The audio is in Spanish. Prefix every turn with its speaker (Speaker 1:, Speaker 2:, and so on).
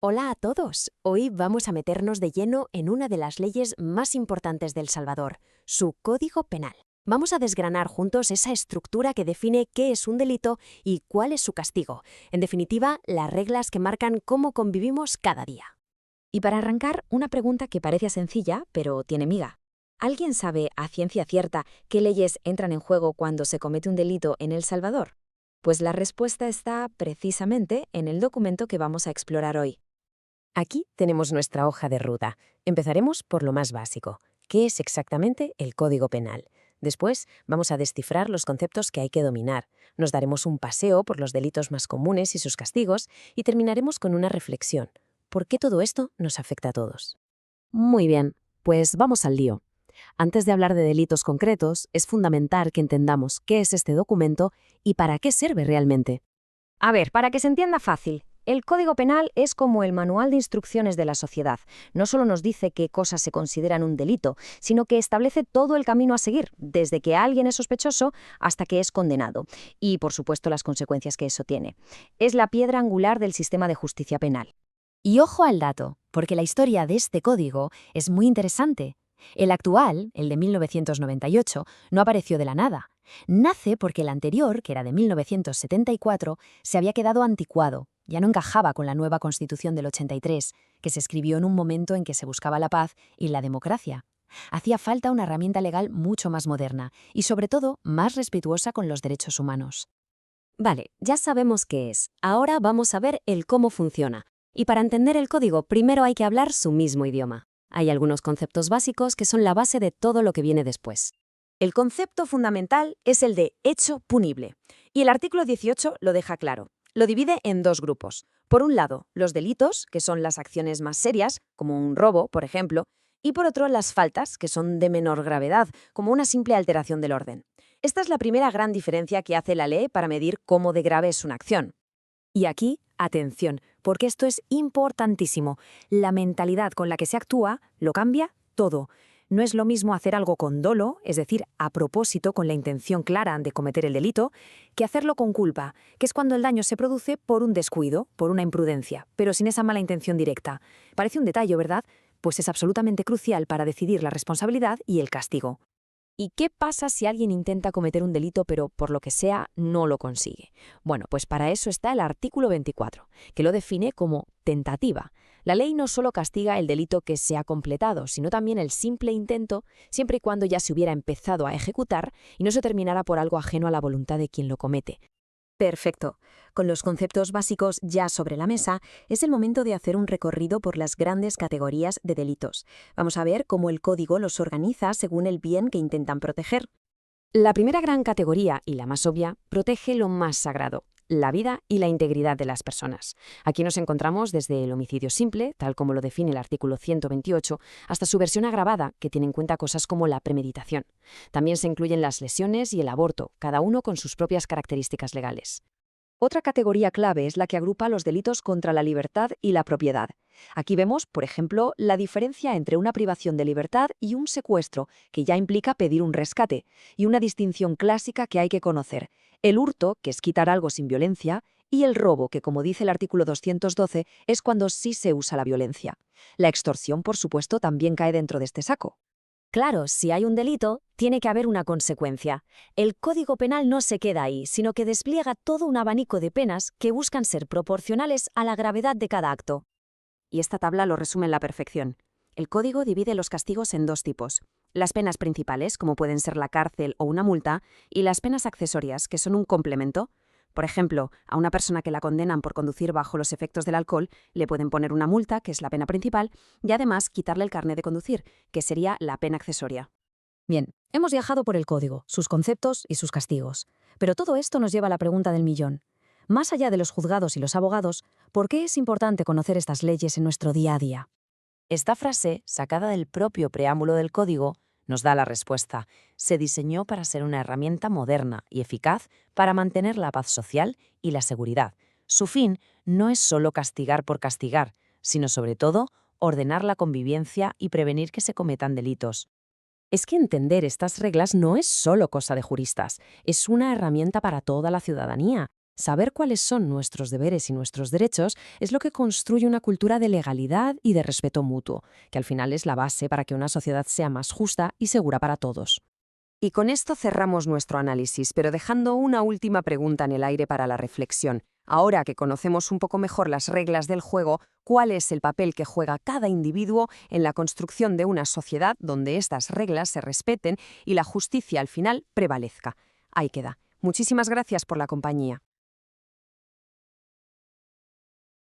Speaker 1: Hola a todos. Hoy vamos a meternos de lleno en una de las leyes más importantes de El Salvador, su Código Penal. Vamos a desgranar juntos esa estructura que define qué es un delito y cuál es su castigo. En definitiva, las reglas que marcan cómo convivimos cada día.
Speaker 2: Y para arrancar, una pregunta que parece sencilla, pero tiene miga. ¿Alguien sabe a ciencia cierta qué leyes entran en juego cuando se comete un delito en El Salvador? Pues la respuesta está precisamente en el documento que vamos a explorar hoy.
Speaker 1: Aquí tenemos nuestra hoja de ruta. Empezaremos por lo más básico. ¿Qué es exactamente el Código Penal? Después vamos a descifrar los conceptos que hay que dominar. Nos daremos un paseo por los delitos más comunes y sus castigos y terminaremos con una reflexión. ¿Por qué todo esto nos afecta a todos? Muy bien, pues vamos al lío. Antes de hablar de delitos concretos, es fundamental que entendamos qué es este documento y para qué sirve realmente.
Speaker 2: A ver, para que se entienda fácil, el Código Penal es como el manual de instrucciones de la sociedad. No solo nos dice qué cosas se consideran un delito, sino que establece todo el camino a seguir, desde que alguien es sospechoso hasta que es condenado. Y, por supuesto, las consecuencias que eso tiene. Es la piedra angular del sistema de justicia penal.
Speaker 1: Y ojo al dato, porque la historia de este código es muy interesante. El actual, el de 1998, no apareció de la nada. Nace porque el anterior, que era de 1974, se había quedado anticuado, ya no encajaba con la nueva Constitución del 83, que se escribió en un momento en que se buscaba la paz y la democracia. Hacía falta una herramienta legal mucho más moderna y, sobre todo, más respetuosa con los derechos humanos. Vale, ya sabemos qué es. Ahora vamos a ver el cómo funciona. Y para entender el código, primero hay que hablar su mismo idioma. Hay algunos conceptos básicos que son la base de todo lo que viene después. El concepto fundamental es el de hecho punible. Y el artículo 18 lo deja claro. Lo divide en dos grupos. Por un lado, los delitos, que son las acciones más serias, como un robo, por ejemplo, y por otro, las faltas, que son de menor gravedad, como una simple alteración del orden. Esta es la primera gran diferencia que hace la ley para medir cómo de grave es una acción. Y aquí, atención, porque esto es importantísimo. La mentalidad con la que se actúa lo cambia todo. No es lo mismo hacer algo con dolo, es decir, a propósito, con la intención clara de cometer el delito, que hacerlo con culpa, que es cuando el daño se produce por un descuido, por una imprudencia, pero sin esa mala intención directa. Parece un detalle, ¿verdad? Pues es absolutamente crucial para decidir la responsabilidad y el castigo. ¿Y qué pasa si alguien intenta cometer un delito pero por lo que sea no lo consigue? Bueno, pues para eso está el artículo 24, que lo define como tentativa. La ley no solo castiga el delito que se ha completado, sino también el simple intento, siempre y cuando ya se hubiera empezado a ejecutar y no se terminara por algo ajeno a la voluntad de quien lo comete. Perfecto. Con los conceptos básicos ya sobre la mesa, es el momento de hacer un recorrido por las grandes categorías de delitos. Vamos a ver cómo el código los organiza según el bien que intentan proteger. La primera gran categoría, y la más obvia, protege lo más sagrado, la vida y la integridad de las personas. Aquí nos encontramos desde el homicidio simple, tal como lo define el artículo 128, hasta su versión agravada, que tiene en cuenta cosas como la premeditación. También se incluyen las lesiones y el aborto, cada uno con sus propias características legales. Otra categoría clave es la que agrupa los delitos contra la libertad y la propiedad. Aquí vemos, por ejemplo, la diferencia entre una privación de libertad y un secuestro, que ya implica pedir un rescate, y una distinción clásica que hay que conocer: el hurto, que es quitar algo sin violencia, y el robo, que, como dice el artículo 212, es cuando sí se usa la violencia. La extorsión, por supuesto, también cae dentro de este saco. Claro, si hay un delito, tiene que haber una consecuencia. El Código Penal no se queda ahí, sino que despliega todo un abanico de penas que buscan ser proporcionales a la gravedad de cada acto. Y esta tabla lo resume en la perfección. El Código divide los castigos en dos tipos: las penas principales, como pueden ser la cárcel o una multa, y las penas accesorias, que son un complemento. Por ejemplo, a una persona que la condenan por conducir bajo los efectos del alcohol, le pueden poner una multa, que es la pena principal, y además quitarle el carné de conducir, que sería la pena accesoria. Bien, hemos viajado por el código, sus conceptos y sus castigos. Pero todo esto nos lleva a la pregunta del millón. Más allá de los juzgados y los abogados, ¿por qué es importante conocer estas leyes en nuestro día a día? Esta frase, sacada del propio preámbulo del código, nos da la respuesta. Se diseñó para ser una herramienta moderna y eficaz para mantener la paz social y la seguridad. Su fin no es solo castigar por castigar, sino sobre todo ordenar la convivencia y prevenir que se cometan delitos. Es que entender estas reglas no es solo cosa de juristas, es una herramienta para toda la ciudadanía.
Speaker 3: Saber cuáles son nuestros deberes y nuestros derechos es lo que construye una cultura de legalidad y de respeto mutuo, que al final es la base para que una sociedad sea más justa y segura para todos.
Speaker 2: Y con esto cerramos nuestro análisis, pero dejando una última pregunta en el aire para la reflexión. Ahora que conocemos un poco mejor las reglas del juego, ¿cuál es el papel que juega cada individuo en la construcción de una sociedad donde estas reglas se respeten y la justicia al final prevalezca? Ahí queda. Muchísimas gracias por la compañía.